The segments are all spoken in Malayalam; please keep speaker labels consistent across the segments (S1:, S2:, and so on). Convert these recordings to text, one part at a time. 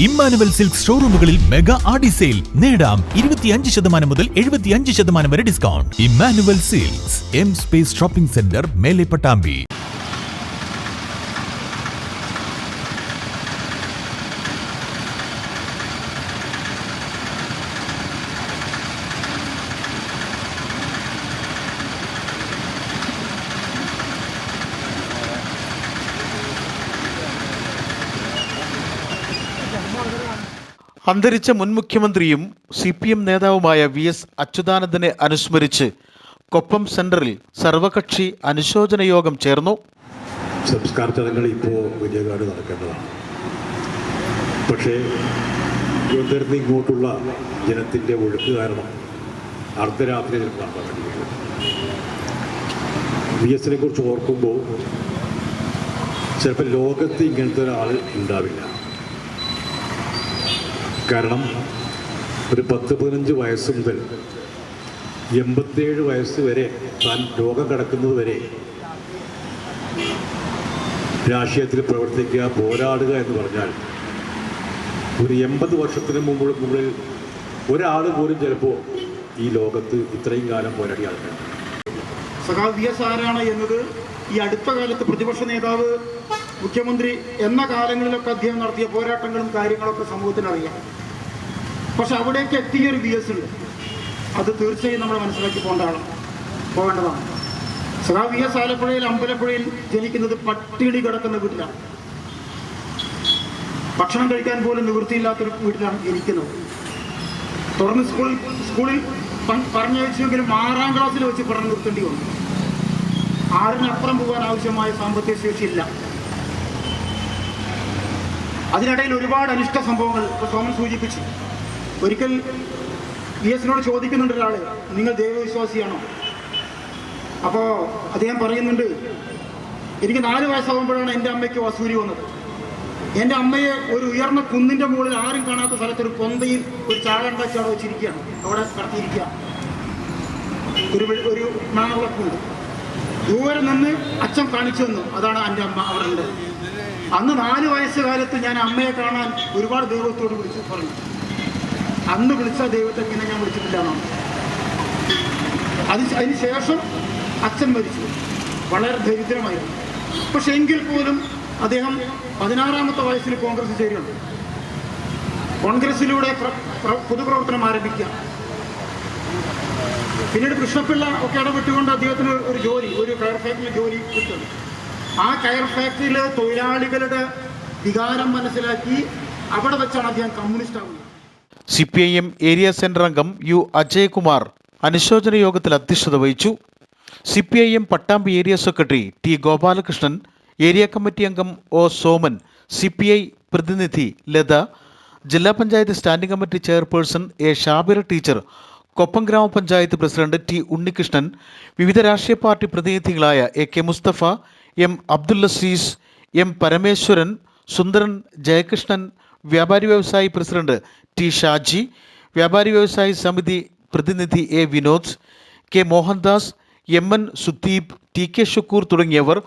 S1: ഇമ്മാനുവൽ സിൽക്ക് ഷോറൂമുകളിൽ മെഗാ ആഡി സെയിൽ നേടാം 25% മുതൽ 75% വരെ discount. Emmanuel silks, M space shopping centre, Mele Pattambi.
S2: അന്തരിച്ച മുൻ മുഖ്യമന്ത്രിയും CPM നേതാവുമായ VS അച്യുതാനന്ദനെ അനുസ്മരിച്ച് കൊപ്പം സെന്ററിൽ സർവകക്ഷി അനുശോചന യോഗം ചേർന്നു.
S3: സംസ്കാര ചടങ്ങുകൾ ഇപ്പോൾ വലിയകാട് നടക്കേണ്ടതാണ്. പക്ഷേ ഇവിടുന്ന് ഇങ്ങോട്ടുള്ള ജനത്തിൻ്റെ ഒഴുക്ക് കാരണം അർദ്ധരാത്രി നടത്താൻ വേണ്ടിയിട്ട് VSനെ കുറിച്ച് ഓർക്കുമ്പോൾ ചിലപ്പോൾ ലോകത്ത് ഇങ്ങനത്തെ ഒരാൾ ഉണ്ടാവില്ല. കാരണം ഒരു 10-15 വയസ്സ് മുതൽ 87 വയസ്സ് വരെ താൻ രോഗം കിടക്കുന്നത് വരെ രാഷ്ട്രീയത്തിൽ പ്രവർത്തിക്കുക, പോരാടുക എന്ന് പറഞ്ഞാൽ ഒരു 80 വർഷത്തിന് മുകളിൽ ഒരാൾ പോലും ചിലപ്പോൾ ഈ ലോകത്ത് ഇത്രയും കാലം പോരാടിയ ആൾക്കാർ.
S4: സഖാവ് VS ആരാണ് എന്നത് ഈ അടുത്ത കാലത്ത് പ്രതിപക്ഷ നേതാവ്, മുഖ്യമന്ത്രി എന്ന കാലങ്ങളിലൊക്കെ അദ്ദേഹം നടത്തിയ പോരാട്ടങ്ങളും കാര്യങ്ങളൊക്കെ സമൂഹത്തിന് അറിയാം. പക്ഷെ അവിടേക്ക് എത്തിയൊരു VS ഉണ്ട്. അത് തീർച്ചയായും നമ്മൾ മനസ്സിലാക്കി പോകേണ്ടതാണ്. സഖാവ് VS ആലപ്പുഴയിൽ അമ്പലപ്പുഴയിൽ ജനിക്കുന്നത് പട്ടിണി കിടക്കുന്ന വീട്ടിലാണ്. ഭക്ഷണം കഴിക്കാൻ പോലും നിവൃത്തിയില്ലാത്തൊരു വീട്ടിലാണ് ജനിക്കുന്നത്. തുടർന്ന് സ്കൂളിൽ പറഞ്ഞയച്ചെങ്കിലും 6ാം ക്ലാസ്സിൽ വെച്ച് പഠനം നിർത്തേണ്ടി വന്നു. 6-നപ്പുറം പോകാൻ ആവശ്യമായ സാമ്പത്തിക ശേഷിയില്ല. അതിനിടയിൽ ഒരുപാട് അനിഷ്ട സംഭവങ്ങൾ സോമൻ സൂചിപ്പിച്ചു. ഒരിക്കൽ VSനോട് ചോദിക്കുന്നുണ്ട് ഒരാൾ, നിങ്ങൾ ദൈവവിശ്വാസിയാണോ? അപ്പോൾ അദ്ദേഹം പറയുന്നുണ്ട്, എനിക്ക് 4 വയസ്സാകുമ്പോഴാണ് എൻ്റെ അമ്മയ്ക്ക് വസൂരി വന്നത്. എൻ്റെ അമ്മയെ ഒരു ഉയർന്ന കുന്നിൻ്റെ മുകളിൽ ആരും കാണാത്ത സ്ഥലത്ത് ഒരു പൊന്തയിൽ ഒരു ചാകണ്ടാച്ചി അവിടെ വെച്ചിരിക്കുകയാണ്. അവിടെ കടത്തിയിരിക്കുക. ഒരു മണവിളക്കുണ്ട്. ദൂരെ നിന്ന് അച്ഛൻ കാണിച്ചു തന്നു, അതാണ് എൻ്റെ അമ്മ അവിടെ ഉണ്ട്. അന്ന് 4 വയസ്സുകാലത്ത് ഞാൻ അമ്മയെ കാണാൻ ഒരുപാട് ദൈവത്തോട് വിളിച്ചു പറഞ്ഞു. അന്ന് വിളിച്ച ദൈവത്തെ ഇങ്ങനെ ഞാൻ വിളിച്ചിട്ടില്ല എന്നാണ്. അതിന് ശേഷം അച്ഛൻ മരിച്ചു. വളരെ ദരിദ്രമായിരുന്നു. പക്ഷെ എങ്കിൽ പോലും അദ്ദേഹം 16ാമത്തെ വയസ്സിൽ കോൺഗ്രസ് ചേരുന്നുണ്ട്. കോൺഗ്രസിലൂടെ പൊതുപ്രവർത്തനം ആരംഭിക്കുക. പിന്നീട് കൃഷ്ണപിള്ള ഒക്കെ ഇടപെട്ടുകൊണ്ട് അദ്ദേഹത്തിന് ഒരു കയർ ഫാക്ടറിയിൽ ജോലി കിട്ടുന്നു. ആ കയർ ഫാക്ടറിയിൽ തൊഴിലാളികളുടെ വികാരം മനസ്സിലാക്കി അവിടെ വെച്ചാണ് അദ്ദേഹം കമ്മ്യൂണിസ്റ്റ് ആവുന്നത്.
S2: CPIM ഏരിയ സെന്റർ അംഗം U അജയ്കുമാർ അനുശോചന യോഗത്തിൽ അധ്യക്ഷത വഹിച്ചു. CPIM Pattambi area secretary T Gopalakrishnan, area committee അംഗം O സോമൻ, CPI പ്രതിനിധി ലത, ജില്ലാ panchayat standing committee chairperson A Shabira teacher, Koppam ഗ്രാമപഞ്ചായത്ത് പ്രസിഡന്റ് T ഉണ്ണികൃഷ്ണൻ, വിവിധ രാഷ്ട്രീയ പാർട്ടി പ്രതിനിധികളായ AK Mustafa, M Abdul Azeez, M Parameswaran, Sundaran, Jayakrishnan, വ്യാപാരി വ്യവസായി പ്രസിഡന്റ് T ഷാജി, വ്യാപാരി വ്യവസായി സമിതി പ്രതിനിധി A Vinod, K Mohandas, MN Sudeep, TK Shukkur തുടങ്ങിയവർ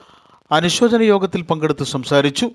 S2: അനുശോചന യോഗത്തിൽ പങ്കെടുത്ത് സംസാരിച്ചു.